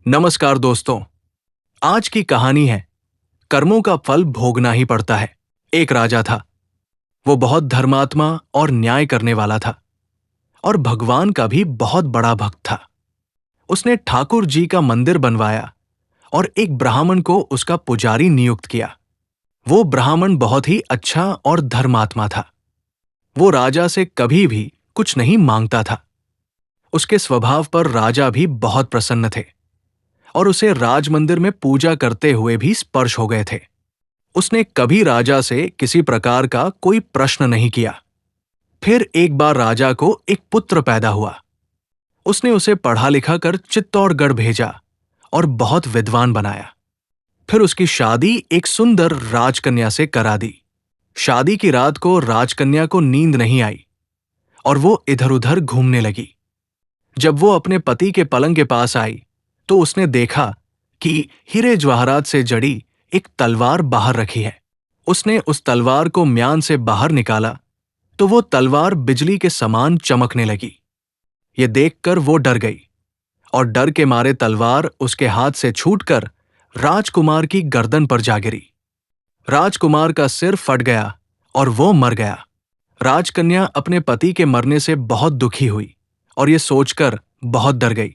नमस्कार दोस्तों। आज की कहानी है कर्मों का फल भोगना ही पड़ता है। एक राजा था। वो बहुत धर्मात्मा और न्याय करने वाला था और भगवान का भी बहुत बड़ा भक्त था। उसने ठाकुर जी का मंदिर बनवाया और एक ब्राह्मण को उसका पुजारी नियुक्त किया। वो ब्राह्मण बहुत ही अच्छा और धर्मात्मा था। वो राजा से कभी भी कुछ नहीं मांगता था। उसके स्वभाव पर राजा भी बहुत प्रसन्न थे और उसे राज मंदिर में पूजा करते हुए भी स्पर्श हो गए थे। उसने कभी राजा से किसी प्रकार का कोई प्रश्न नहीं किया। फिर एक बार राजा को एक पुत्र पैदा हुआ। उसने उसे पढ़ा लिखा कर चित्तौड़गढ़ भेजा और बहुत विद्वान बनाया। फिर उसकी शादी एक सुंदर राजकन्या से करा दी। शादी की रात को राजकन्या को नींद नहीं आई और वो इधर उधर घूमने लगी। जब वो अपने पति के पलंग के पास आई तो उसने देखा कि हीरे जवाहरात से जड़ी एक तलवार बाहर रखी है। उसने उस तलवार को म्यान से बाहर निकाला तो वो तलवार बिजली के समान चमकने लगी। ये देखकर वो डर गई और डर के मारे तलवार उसके हाथ से छूटकर राजकुमार की गर्दन पर जा गिरी। राजकुमार का सिर फट गया और वो मर गया। राजकन्या अपने पति के मरने से बहुत दुखी हुई और ये सोचकर बहुत डर गई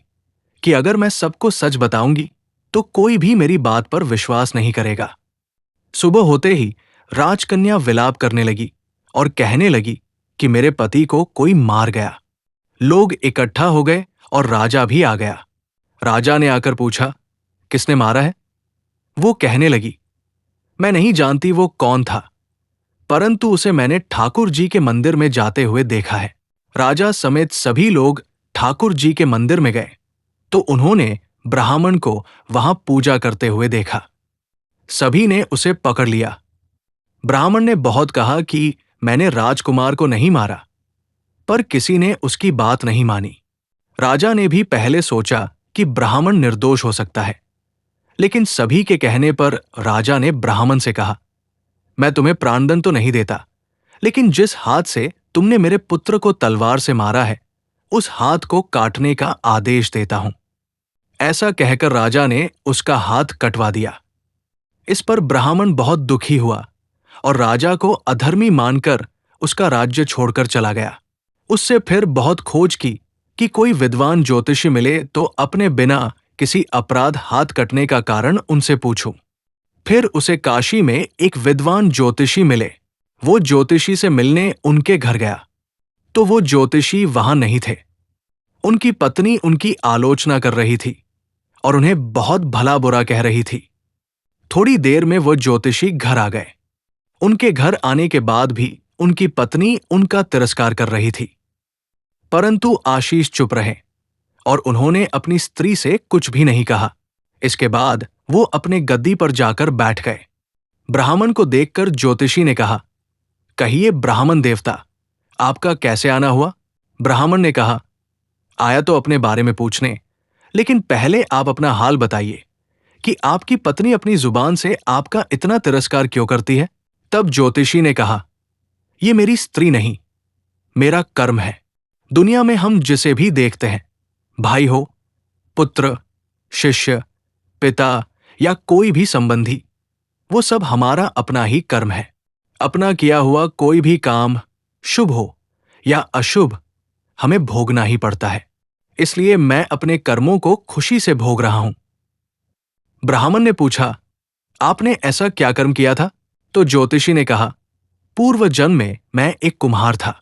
कि अगर मैं सबको सच बताऊंगी तो कोई भी मेरी बात पर विश्वास नहीं करेगा। सुबह होते ही राजकन्या विलाप करने लगी और कहने लगी कि मेरे पति को कोई मार गया। लोग इकट्ठा हो गए और राजा भी आ गया। राजा ने आकर पूछा, किसने मारा है? वो कहने लगी, मैं नहीं जानती वो कौन था, परंतु उसे मैंने ठाकुर जी के मंदिर में जाते हुए देखा है। राजा समेत सभी लोग ठाकुर जी के मंदिर में गए तो उन्होंने ब्राह्मण को वहां पूजा करते हुए देखा। सभी ने उसे पकड़ लिया। ब्राह्मण ने बहुत कहा कि मैंने राजकुमार को नहीं मारा, पर किसी ने उसकी बात नहीं मानी। राजा ने भी पहले सोचा कि ब्राह्मण निर्दोष हो सकता है, लेकिन सभी के कहने पर राजा ने ब्राह्मण से कहा, मैं तुम्हें प्राणदंड तो नहीं देता, लेकिन जिस हाथ से तुमने मेरे पुत्र को तलवार से मारा है उस हाथ को काटने का आदेश देता हूं। ऐसा कहकर राजा ने उसका हाथ कटवा दिया। इस पर ब्राह्मण बहुत दुखी हुआ और राजा को अधर्मी मानकर उसका राज्य छोड़कर चला गया। उससे फिर बहुत खोज की कि कोई विद्वान ज्योतिषी मिले तो अपने बिना किसी अपराध हाथ कटने का कारण उनसे पूछूं। फिर उसे काशी में एक विद्वान ज्योतिषी मिले। वो ज्योतिषी से मिलने उनके घर गया तो वो ज्योतिषी वहां नहीं थे। उनकी पत्नी उनकी आलोचना कर रही थी और उन्हें बहुत भला बुरा कह रही थी। थोड़ी देर में वो ज्योतिषी घर आ गए। उनके घर आने के बाद भी उनकी पत्नी उनका तिरस्कार कर रही थी, परंतु आशीष चुप रहे और उन्होंने अपनी स्त्री से कुछ भी नहीं कहा। इसके बाद वो अपने गद्दी पर जाकर बैठ गए। ब्राह्मण को देखकर ज्योतिषी ने कहा, कहिए ब्राह्मण देवता, आपका कैसे आना हुआ? ब्राह्मण ने कहा, आया तो अपने बारे में पूछने, लेकिन पहले आप अपना हाल बताइए कि आपकी पत्नी अपनी जुबान से आपका इतना तिरस्कार क्यों करती है? तब ज्योतिषी ने कहा, ये मेरी स्त्री नहीं, मेरा कर्म है। दुनिया में हम जिसे भी देखते हैं, भाई हो, पुत्र, शिष्य, पिता या कोई भी संबंधी, वो सब हमारा अपना ही कर्म है। अपना किया हुआ कोई भी काम, शुभ हो या अशुभ, हमें भोगना ही पड़ता है। इसलिए मैं अपने कर्मों को खुशी से भोग रहा हूं। ब्राह्मण ने पूछा, आपने ऐसा क्या कर्म किया था? तो ज्योतिषी ने कहा, पूर्व जन्म में मैं एक कुम्हार था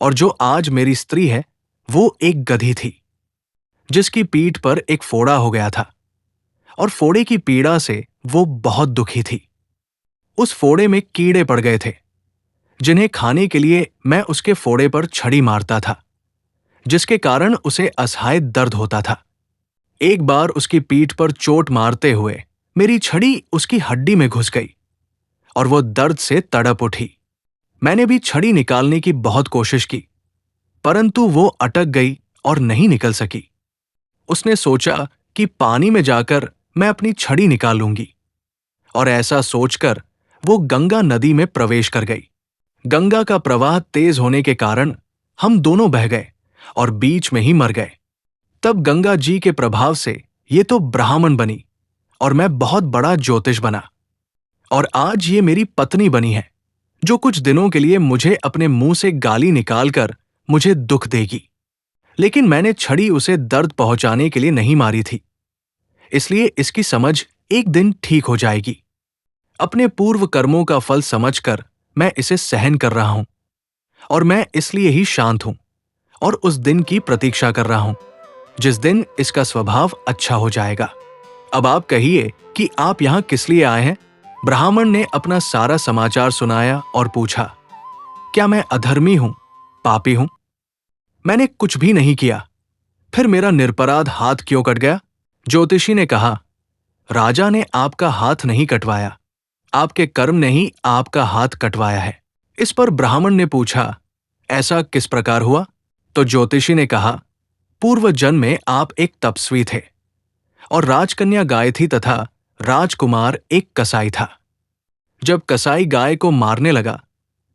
और जो आज मेरी स्त्री है वो एक गधी थी, जिसकी पीठ पर एक फोड़ा हो गया था और फोड़े की पीड़ा से वो बहुत दुखी थी। उस फोड़े में कीड़े पड़ गए थे, जिन्हें खाने के लिए मैं उसके फोड़े पर छड़ी मारता था, जिसके कारण उसे असहाय दर्द होता था। एक बार उसकी पीठ पर चोट मारते हुए मेरी छड़ी उसकी हड्डी में घुस गई और वो दर्द से तड़प उठी। मैंने भी छड़ी निकालने की बहुत कोशिश की, परंतु वो अटक गई और नहीं निकल सकी। उसने सोचा कि पानी में जाकर मैं अपनी छड़ी निकाल लूंगी, और ऐसा सोचकर वो गंगा नदी में प्रवेश कर गई। गंगा का प्रवाह तेज होने के कारण हम दोनों बह गए और बीच में ही मर गए। तब गंगा जी के प्रभाव से ये तो ब्राह्मण बनी और मैं बहुत बड़ा ज्योतिष बना, और आज ये मेरी पत्नी बनी है जो कुछ दिनों के लिए मुझे अपने मुंह से गाली निकालकर मुझे दुख देगी। लेकिन मैंने छड़ी उसे दर्द पहुंचाने के लिए नहीं मारी थी, इसलिए इसकी समझ एक दिन ठीक हो जाएगी। अपने पूर्व कर्मों का फल समझकर मैं इसे सहन कर रहा हूं, और मैं इसलिए ही शांत हूं और उस दिन की प्रतीक्षा कर रहा हूं जिस दिन इसका स्वभाव अच्छा हो जाएगा। अब आप कहिए कि आप यहां किस लिए आए हैं? ब्राह्मण ने अपना सारा समाचार सुनाया और पूछा, क्या मैं अधर्मी हूं, पापी हूं? मैंने कुछ भी नहीं किया, फिर मेरा निरपराध हाथ क्यों कट गया? ज्योतिषी ने कहा, राजा ने आपका हाथ नहीं कटवाया, आपके कर्म ने ही आपका हाथ कटवाया है। इस पर ब्राह्मण ने पूछा, ऐसा किस प्रकार हुआ? तो ज्योतिषी ने कहा, पूर्व जन्म में आप एक तपस्वी थे और राजकन्या गाय थी तथा राजकुमार एक कसाई था। जब कसाई गाय को मारने लगा,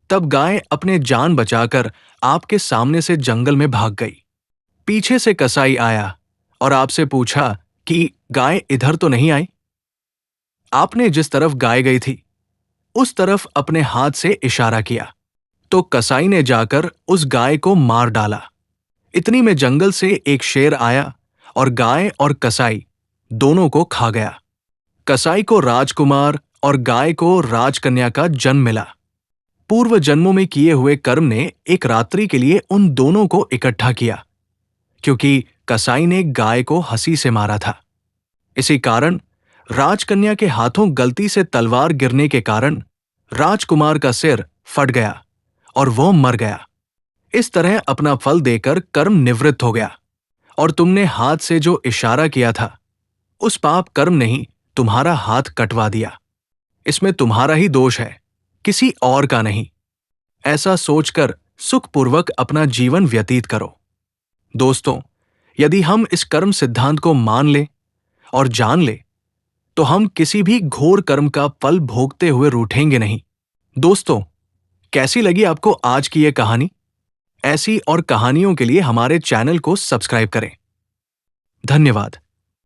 तब गाय अपने जान बचाकर आपके सामने से जंगल में भाग गई। पीछे से कसाई आया और आपसे पूछा कि गाय इधर तो नहीं आई? आपने जिस तरफ गाय गई थी उस तरफ अपने हाथ से इशारा किया, तो कसाई ने जाकर उस गाय को मार डाला। इतनी में जंगल से एक शेर आया और गाय और कसाई दोनों को खा गया। कसाई को राजकुमार और गाय को राजकन्या का जन्म मिला। पूर्व जन्मों में किए हुए कर्म ने एक रात्रि के लिए उन दोनों को इकट्ठा किया, क्योंकि कसाई ने गाय को हंसी से मारा था। इसी कारण राजकन्या के हाथों गलती से तलवार गिरने के कारण राजकुमार का सिर फट गया और वह मर गया। इस तरह अपना फल देकर कर्म निवृत्त हो गया, और तुमने हाथ से जो इशारा किया था उस पाप कर्म ने ही तुम्हारा हाथ कटवा दिया। इसमें तुम्हारा ही दोष है, किसी और का नहीं। ऐसा सोचकर सुखपूर्वक अपना जीवन व्यतीत करो। दोस्तों, यदि हम इस कर्म सिद्धांत को मान लें और जान लें तो हम किसी भी घोर कर्म का फल भोगते हुए रूठेंगे नहीं। दोस्तों, कैसी लगी आपको आज की यह कहानी? ऐसी और कहानियों के लिए हमारे चैनल को सब्सक्राइब करें। धन्यवाद।